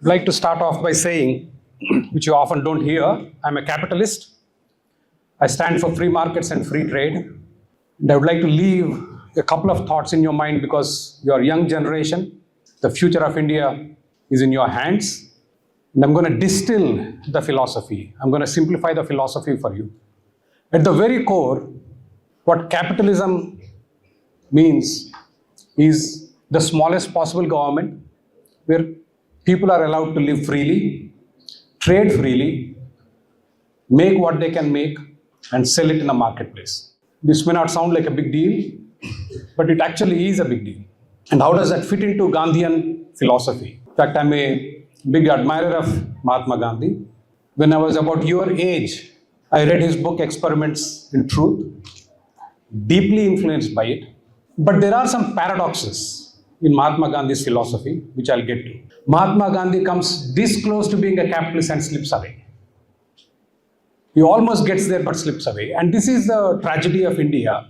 I'd like to start off by saying, which you often don't hear, I'm a capitalist. I stand for free markets and free trade. And I would like to leave a couple of thoughts in your mind because you're a young generation. The future of India is in your hands. And I'm going to distill the philosophy. I'm going to simplify the philosophy for you. At the very core, what capitalism means is the smallest possible government where people are allowed to live freely, trade freely, make what they can make, and sell it in a marketplace. This may not sound like a big deal, but it actually is a big deal. And how does that fit into Gandhian philosophy? In fact, I'm a big admirer of Mahatma Gandhi. When I was about your age, I read his book, Experiments in Truth, deeply influenced by it. But there are some paradoxes in Mahatma Gandhi's philosophy, which I'll get to. Mahatma Gandhi comes this close to being a capitalist and slips away. He almost gets there but slips away. And this is the tragedy of India,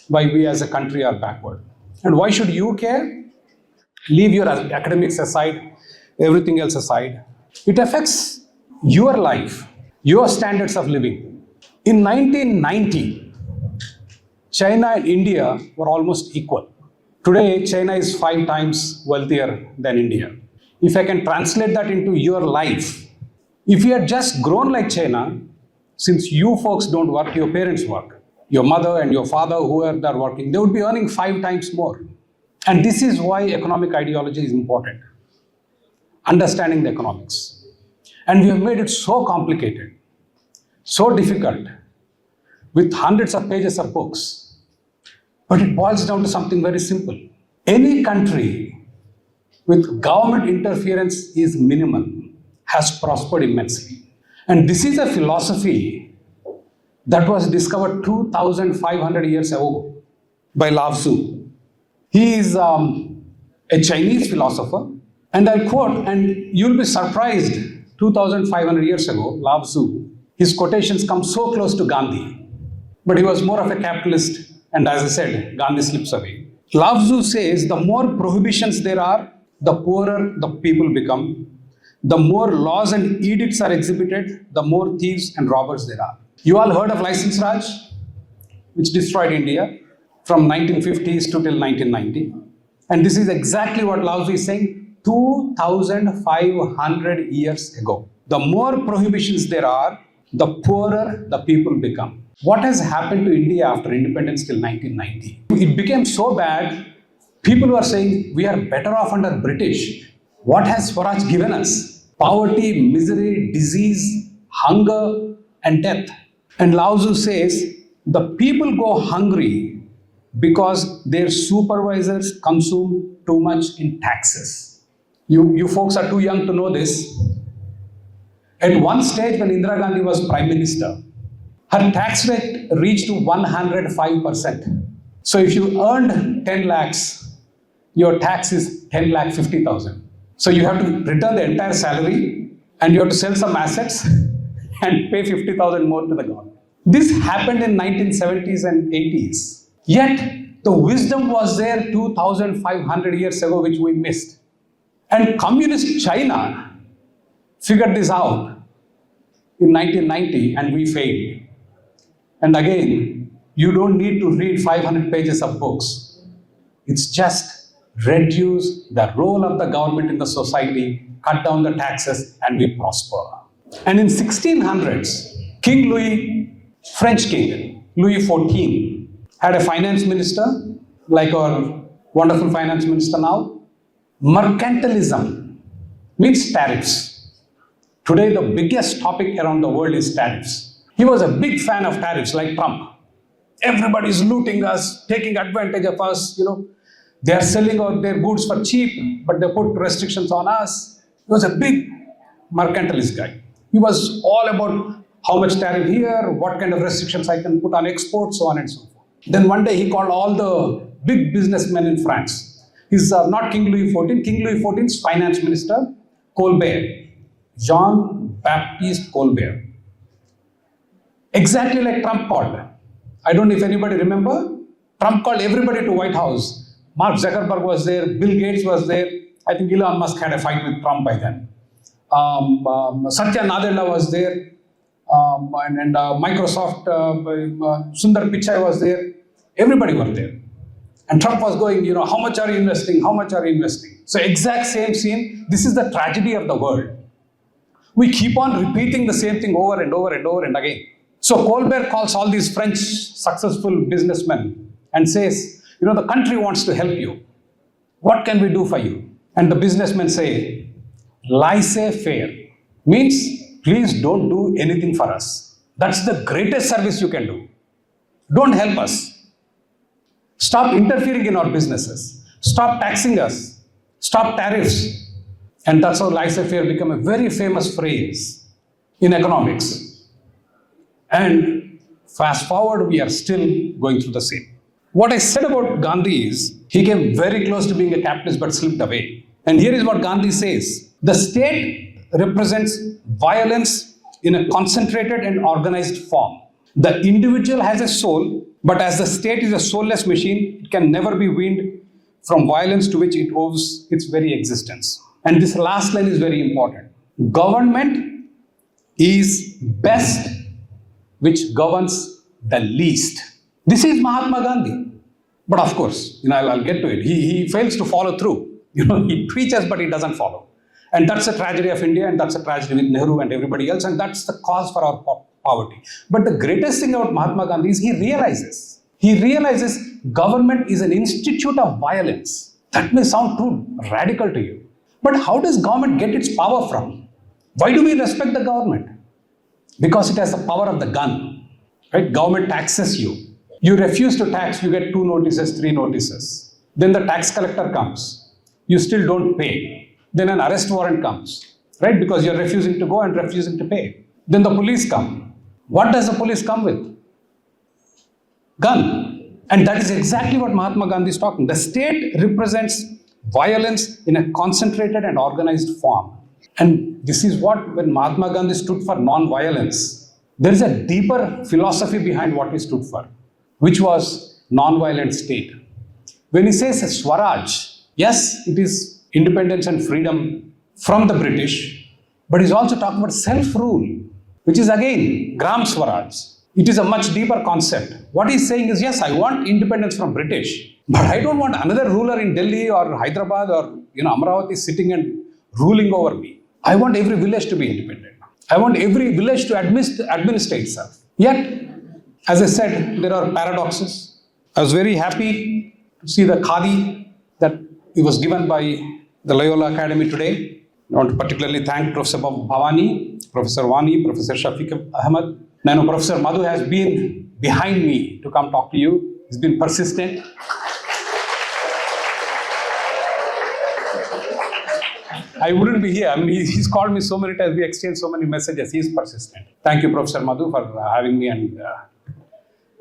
why we as a country are backward. And why should you care? Leave your academics aside, everything else aside. It affects your life, your standards of living. In 1990, China and India were almost equal. Today, China is 5 times wealthier than India. If I can translate that into your life, if you had just grown like China, since you folks don't work, your parents work, your mother and your father, whoever are working, they would be earning 5 times more. And this is why economic ideology is important. Understanding the economics. And we have made it so complicated, so difficult, with hundreds of pages of books. But it boils down to something very simple. Any country with government interference is minimal has prospered immensely. And this is a philosophy that was discovered 2,500 years ago by Lao Tzu. He is a Chinese philosopher. And I'll quote, and you'll be surprised, 2,500 years ago, Lao Tzu, his quotations come so close to Gandhi. But he was more of a capitalist. And as I said, Gandhi slips away. Lao Tzu says the more prohibitions there are, the poorer the people become. The more laws and edicts are exhibited, the more thieves and robbers there are. You all heard of License Raj, which destroyed India from 1950s to till 1990. And this is exactly what Lao Tzu is saying 2,500 years ago. The more prohibitions there are, the poorer the people become. What has happened to India after independence till 1990? It became so bad, people were saying, we are better off under British. What has Swaraj given us? Poverty, misery, disease, hunger, and death. And Lao Tzu says, the people go hungry because their supervisors consume too much in taxes. You folks are too young to know this. At one stage when Indira Gandhi was Prime Minister, her tax rate reached to 105%. So if you earned 10 lakhs, your tax is 10,50,000. So you have to return the entire salary and you have to sell some assets and pay 50,000 more to the government. This happened in 1970s and 80s. Yet the wisdom was there 2,500 years ago, which we missed. And communist China figured this out in 1990 and we failed. And again, you don't need to read 500 pages of books. It's just reduce the role of the government in the society, cut down the taxes, and we prosper. And in 1600s, King Louis, French king, Louis XIV, had a finance minister, like our wonderful finance minister now. Mercantilism means tariffs. Today, the biggest topic around the world is tariffs. He was a big fan of tariffs, like Trump. Everybody's looting us, taking advantage of us, They are selling out their goods for cheap, but they put restrictions on us. He was a big mercantilist guy. He was all about how much tariff here, what kind of restrictions I can put on exports, so on and so forth. Then one day he called all the big businessmen in France. He's not King Louis XIV, King Louis XIV's finance minister, Colbert, Jean-Baptiste Colbert. Exactly like Trump called. I don't know if anybody remember. Trump called everybody to White House. Mark Zuckerberg was there, Bill Gates was there, I think Elon Musk had a fight with Trump by then. Satya Nadella was there, and Microsoft, Sundar Pichai was there. Everybody was there. And Trump was going, how much are you investing? How much are you investing? So exact same scene. This is the tragedy of the world. We keep on repeating the same thing over and over and over and again. So Colbert calls all these French successful businessmen and says, the country wants to help you. What can we do for you? And the businessmen say, laissez-faire means please don't do anything for us. That's the greatest service you can do. Don't help us. Stop interfering in our businesses. Stop taxing us. Stop tariffs. And that's how laissez-faire became a very famous phrase in economics. And fast forward, we are still going through the same. What I said about Gandhi is, he came very close to being a capitalist but slipped away. And here is what Gandhi says. The state represents violence in a concentrated and organized form. The individual has a soul, but as the state is a soulless machine, it can never be weaned from violence to which it owes its very existence. And this last line is very important. Government is best which governs the least. This is Mahatma Gandhi. But of course, I'll get to it. He fails to follow through. He preaches, but he doesn't follow. And that's the tragedy of India, and that's a tragedy with Nehru and everybody else, and that's the cause for our poverty. But the greatest thing about Mahatma Gandhi is he realizes government is an institute of violence. That may sound too radical to you. But how does government get its power from? Why do we respect the government? Because it has the power of the gun. Right? Government taxes you. You refuse to tax, you get 2 notices, 3 notices. Then the tax collector comes. You still don't pay. Then an arrest warrant comes. Right? Because you're refusing to go and refusing to pay. Then the police come. What does the police come with? Gun. And that is exactly what Mahatma Gandhi is talking. The state represents violence in a concentrated and organized form. And this is what, when Mahatma Gandhi stood for non-violence, there is a deeper philosophy behind what he stood for, which was non-violent state. When he says Swaraj, yes, it is independence and freedom from the British, but he's also talking about self-rule, which is again Gram Swaraj. It is a much deeper concept. What he's saying is, yes, I want independence from British, but I don't want another ruler in Delhi or Hyderabad or Amravati sitting and ruling over me. I want every village to be independent. I want every village to administer itself. Yet, as I said, there are paradoxes. I was very happy to see the Khadi that it was given by the Loyola Academy today. I want to particularly thank Professor Bhavani, Professor Wani, Professor Shafiq Ahmed. I know Professor Madhu has been behind me to come talk to you. He's been persistent. I wouldn't be here. I mean, he's called me so many times. We exchanged so many messages. He's persistent. Thank you, Professor Madhu, for having me. And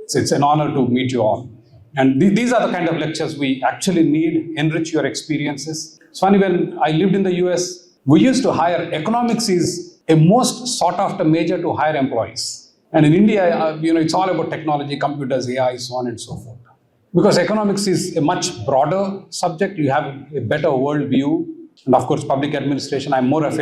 it's an honor to meet you all. And these are the kind of lectures we actually need, enrich your experiences. It's funny, when I lived in the US, we used to hire, economics is a most sought after major to hire employees. And in India, it's all about technology, computers, AI, so on and so forth. Because economics is a much broader subject. You have a better world view. And of course, public administration, I'm more of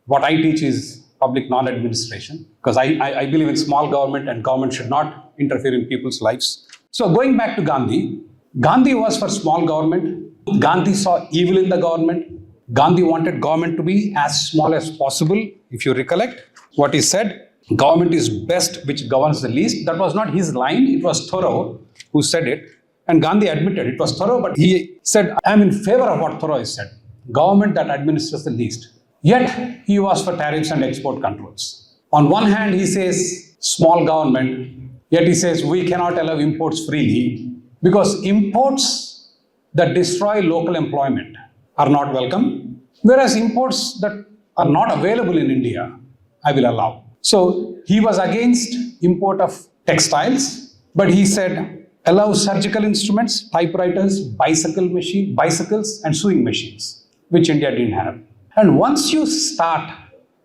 what I teach is public non-administration. Because I believe in small government, and government should not interfere in people's lives. So going back to Gandhi, Gandhi was for small government. Gandhi saw evil in the government. Gandhi wanted government to be as small as possible. If you recollect what he said, government is best which governs the least. That was not his line. It was Thoreau who said it. And Gandhi admitted it was Thoreau, but he said, I am in favor of what Thoreau has said. Government that administers the least. Yet, he was for tariffs and export controls. On one hand, he says small government, yet he says we cannot allow imports freely because imports that destroy local employment are not welcome, whereas imports that are not available in India, I will allow. So, he was against import of textiles, but he said allow surgical instruments, typewriters, bicycles and sewing machines, which India didn't have. And once you start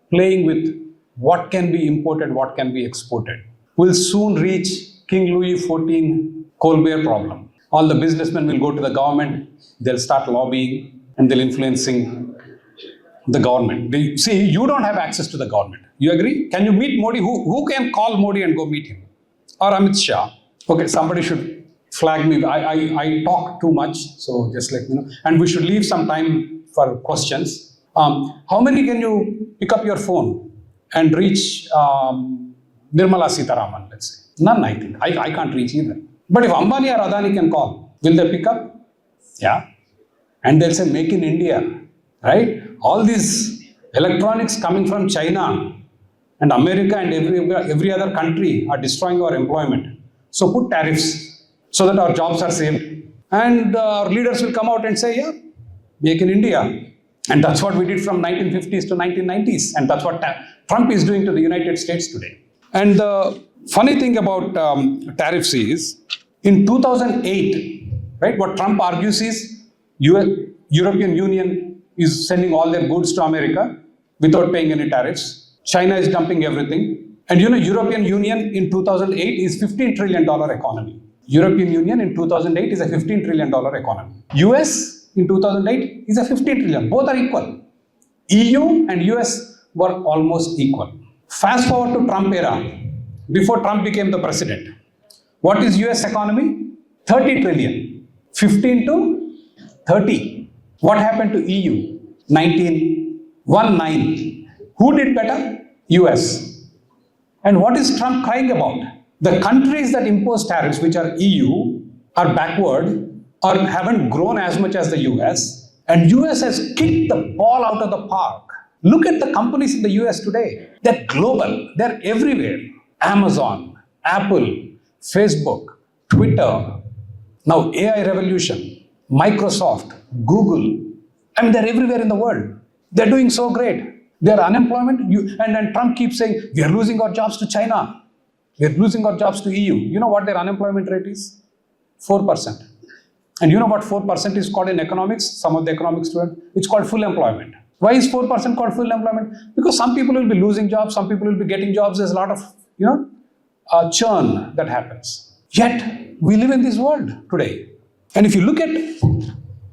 playing with what can be imported, what can be exported, we'll soon reach King Louis XIV Colbert problem. All the businessmen will go to the government, they'll start lobbying, and they're influencing the government. See, you don't have access to the government. You agree? Can you meet Modi? Who can call Modi and go meet him? Or Amit Shah? Okay, somebody should flag me. I talk too much, so just let me know. And we should leave some time for questions. How many can you pick up your phone and reach Nirmala Sitharaman, let's say? None, I think. I can't reach either. But if Ambani or Adani can call, will they pick up? Yeah. And they'll say, make in India, right? All these electronics coming from China and America and every other country are destroying our employment. So put tariffs so that our jobs are saved. And our leaders will come out and say, yeah, make in India. And that's what we did from 1950s to 1990s. And that's what Trump is doing to the United States today. And the funny thing about tariffs is, in 2008, right, what Trump argues is European Union is sending all their goods to America without paying any tariffs. China is dumping everything. And European Union in 2008 is $15 trillion economy. European Union in 2008 is a $15 trillion economy. US in 2008 is a 15 trillion. Both are equal. EU and US were almost equal. Fast forward to Trump era, before Trump became the president. What is US economy? 30 trillion. 15 to 30. What happened to EU? 19. Who did better? US. And what is Trump crying about? The countries that impose tariffs, which are EU, are backward or haven't grown as much as the US. And US has kicked the ball out of the park. Look at the companies in the US today. They're global. They're everywhere. Amazon, Apple, Facebook, Twitter, now AI revolution, Microsoft, Google. I mean, they're everywhere in the world. They're doing so great. Their unemployment, and then Trump keeps saying, we are losing our jobs to China. We are losing our jobs to EU. You know what their unemployment rate is? 4%. And you know what 4% is called in economics? Some of the economics students, it's called full employment. Why is 4% called full employment? Because some people will be losing jobs, some people will be getting jobs. There's a lot of, churn that happens. Yet, we live in this world today. And if you look at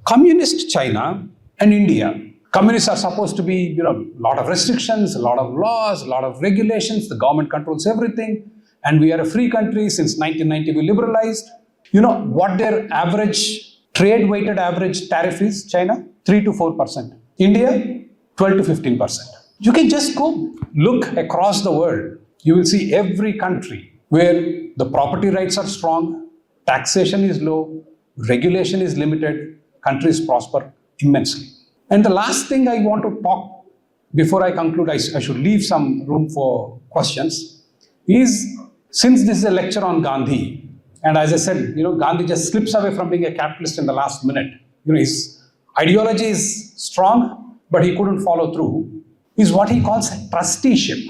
communist China and India, communists are supposed to be, a lot of restrictions, a lot of laws, a lot of regulations. The government controls everything. And we are a free country. Since 1990, we liberalized. You know what their average, trade-weighted average tariff is, China? 3 to 4%. India, 12 to 15%. You can just go look across the world. You will see every country where the property rights are strong, taxation is low, regulation is limited, countries prosper immensely. And the last thing I want to talk, before I conclude, I should leave some room for questions, is since this is a lecture on Gandhi, and as I said, Gandhi just slips away from being a capitalist in the last minute. His ideology is strong, but he couldn't follow through, is what he calls trusteeship.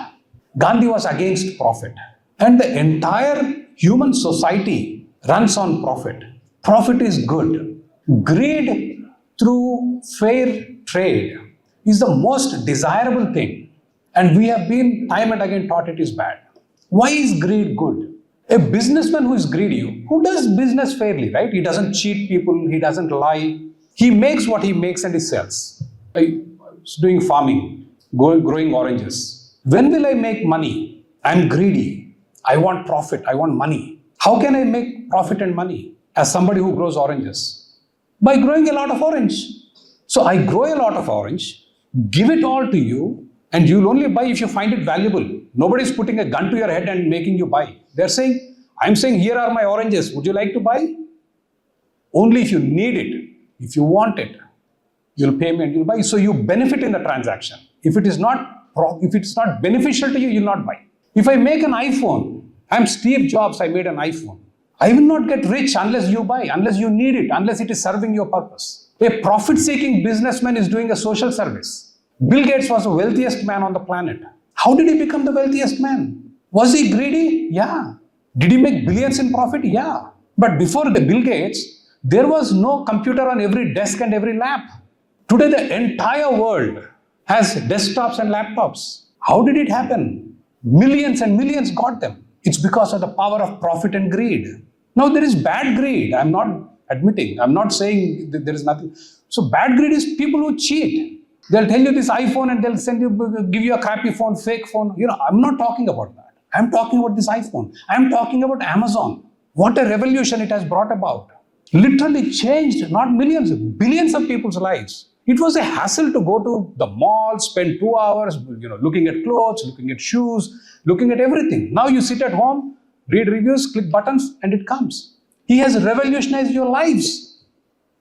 Gandhi was against profit. And the entire human society runs on profit. Profit is good. Greed through fair trade is the most desirable thing. And we have been time and again taught it is bad. Why is greed good? A businessman who is greedy, who does business fairly, right? He doesn't cheat people, he doesn't lie. He makes what he makes and he sells. I was doing farming, growing oranges. When will I make money? I'm greedy. I want profit, I want money. How can I make profit and money as somebody who grows oranges? By growing a lot of orange. So I grow a lot of orange, give it all to you, and you'll only buy if you find it valuable. Nobody's putting a gun to your head and making you buy. They're saying, I'm saying, here are my oranges. Would you like to buy? Only if you need it, if you want it, you'll pay me and you'll buy. So you benefit in the transaction. If it is not beneficial to you, you'll not buy. If I make an iPhone, I'm Steve Jobs, I made an iPhone. I will not get rich unless you buy, unless you need it, unless it is serving your purpose. A profit-seeking businessman is doing a social service. Bill Gates was the wealthiest man on the planet. How did he become the wealthiest man? Was he greedy? Yeah. Did he make billions in profit? Yeah. But before the Bill Gates, there was no computer on every desk and every lap. Today, the entire world has desktops and laptops. How did it happen? Millions and millions got them. It's because of the power of profit and greed. Now, there is bad greed. I'm not admitting. I'm not saying that there is nothing. So bad greed is people who cheat. They'll tell you this iPhone and they'll give you a crappy phone, fake phone. I'm not talking about that. I'm talking about this iPhone. I'm talking about Amazon. What a revolution it has brought about. Literally changed not millions, billions of people's lives. It was a hassle to go to the mall, spend 2 hours, looking at clothes, looking at shoes, looking at everything. Now you sit at home, read reviews, click buttons, and it comes. He has revolutionized your lives.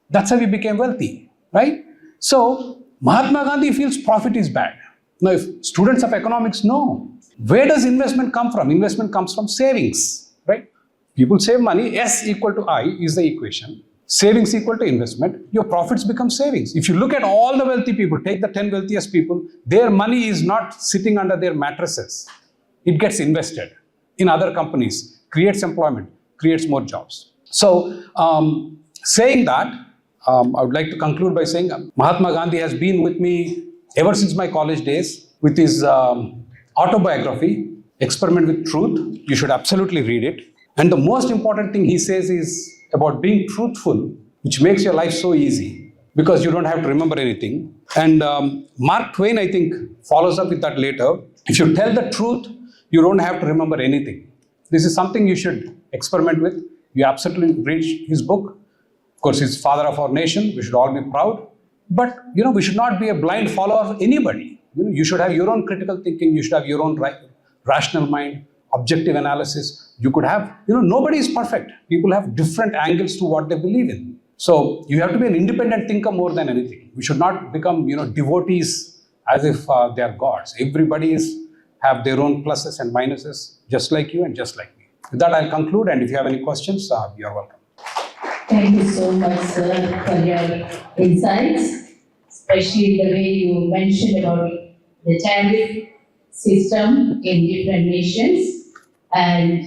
That's how we became wealthy, right? So Mahatma Gandhi feels profit is bad. Now, if students of economics know, where does investment come from? Investment comes from savings, right? People save money, S equal to I is the equation. Savings equal to investment, your profits become savings. If you look at all the wealthy people, take the 10 wealthiest people, their money is not sitting under their mattresses. It gets invested in other companies, creates employment, creates more jobs. So, saying that, I would like to conclude by saying Mahatma Gandhi has been with me ever since my college days with his autobiography, Experiment with Truth. You should absolutely read it. And the most important thing he says is about being truthful, which makes your life so easy because you don't have to remember anything. And Mark Twain, I think, follows up with that later. If you tell the truth, you don't have to remember anything. This is something you should experiment with. You absolutely read his book. Of course, he's father of our nation. We should all be proud. But, we should not be a blind follower of anybody. You should have your own critical thinking. You should have your own rational mind, objective analysis. You could have, nobody is perfect. People have different angles to what they believe in. So you have to be an independent thinker more than anything. We should not become, devotees as if they are gods. Everybody have their own pluses and minuses, just like you and just like me. With that, I'll conclude. And if you have any questions, you're welcome. Thank you so much, sir, for your insights, especially the way you mentioned about the tariff system in different nations. And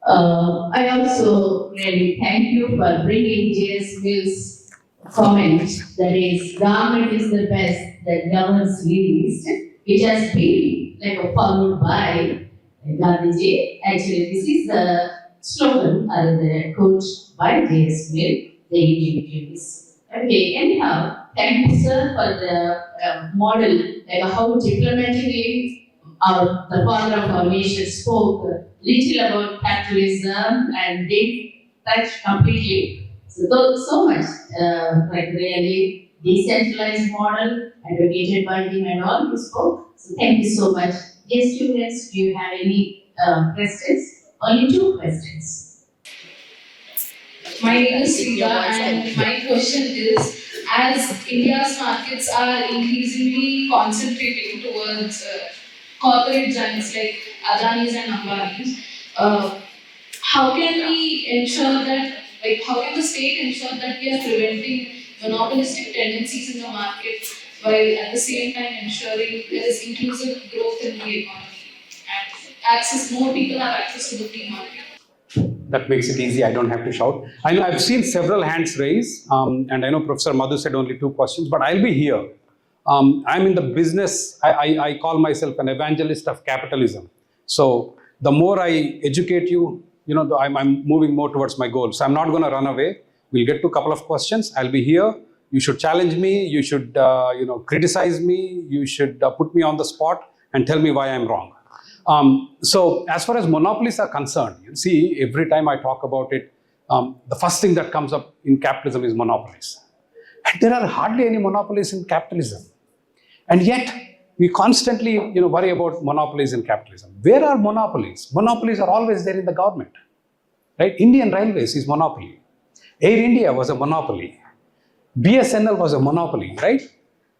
I also really thank you for bringing J.S. Mill's comment, that is, government is the best that governs least. It has been followed by Gandhiji. Actually, this is the slogan or the quote by J.S. Mill, the individualist. Okay, anyhow, thank you, sir, for the model, how diplomatically the father of our nation spoke little about capitalism and did touch completely. So much, really decentralized model advocated by him and all he spoke. So thank you so much. Yes, students, do you have any questions? Only 2 questions. My name is Srida and my question is, as India's markets are increasingly concentrating towards corporate giants like Adanis and Ambanis, how can we ensure that, how can the state ensure that we are preventing monopolistic tendencies in the market while at the same time ensuring there is inclusive growth in the economy and more people have access to the free market? That makes it easy. I don't have to shout. I know I've seen several hands raised, and I know Professor Madhu said only 2 questions, but I'll be here. I'm in the business. I call myself an evangelist of capitalism. So the more I educate you, I'm moving more towards my goal. So I'm not going to run away. We'll get to a couple of questions. I'll be here. You should challenge me. You should, criticize me. You should put me on the spot and tell me why I'm wrong. So as far as monopolies are concerned, you see, every time I talk about it, the first thing that comes up in capitalism is monopolies. And there are hardly any monopolies in capitalism. And yet, we constantly worry about monopolies in capitalism. Where are monopolies? Monopolies are always there in the government. Right? Indian Railways is monopoly. Air India was a monopoly. BSNL was a monopoly, right?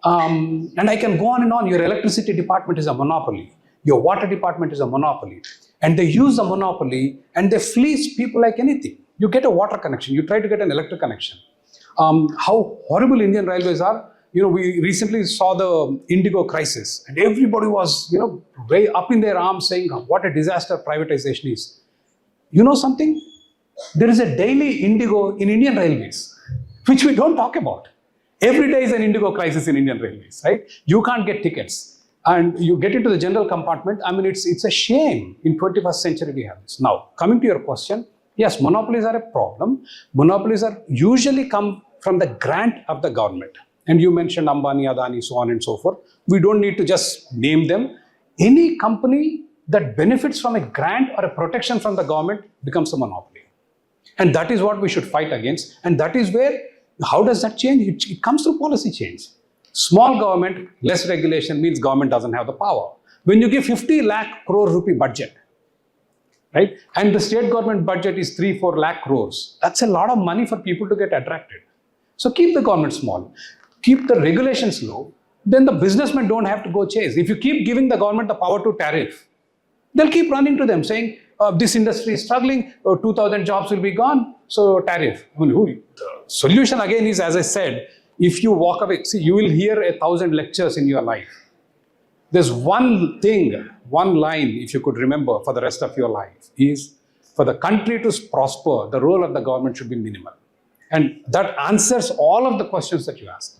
And I can go on and on. Your electricity department is a monopoly. Your water department is a monopoly. And they use the monopoly and they fleece people like anything. You get a water connection. You try to get an electric connection. How horrible Indian Railways are. We recently saw the Indigo crisis and everybody was, way up in their arms saying what a disaster privatization is. You know something? There is a daily Indigo in Indian Railways, which we don't talk about. Every day is an Indigo crisis in Indian Railways, right? You can't get tickets. And you get into the general compartment. I mean, it's a shame in 21st century we have this. Now, coming to your question, Yes, monopolies are a problem. Monopolies are usually come from the grant of the government. And you mentioned Ambani, Adani, so on and so forth. We don't need to just name them. Any company that benefits from a grant or a protection from the government becomes a monopoly. And that is what we should fight against. And that is where, how does that change? It comes through policy change. Small government, less regulation means government doesn't have the power. When you give 50 lakh crore rupee budget, right? And the state government budget is 3-4 lakh crores. That's a lot of money for people to get attracted. So keep the government small, keep the regulations low, then the businessmen don't have to go chase. If you keep giving the government the power to tariff, they'll keep running to them saying, this industry is struggling, 2,000 jobs will be gone, so tariff. I mean, the solution again is, as I said, if you walk away, see, you will hear 1,000 lectures in your life. There's one thing, one line, if you could remember for the rest of your life, is for the country to prosper, the role of the government should be minimal. And that answers all of the questions that you asked.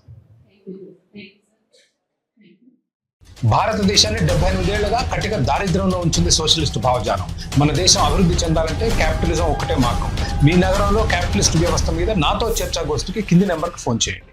భారతదేశాన్ని 78 ఏళ్లుగా కటిక దారిద్ర్యంలో ఉంచింది socialist భావజాలం. మన దేశం అభివృద్ధి చెందాలంటే capitalism ఒకటే మార్గం. మీ నగరంలో క్యాపిటలిస్ట్ వ్యవస్థ మీద నాతో చర్చాగోష్ఠికి కింది నెంబర్కి ఫోన్ చేయండి.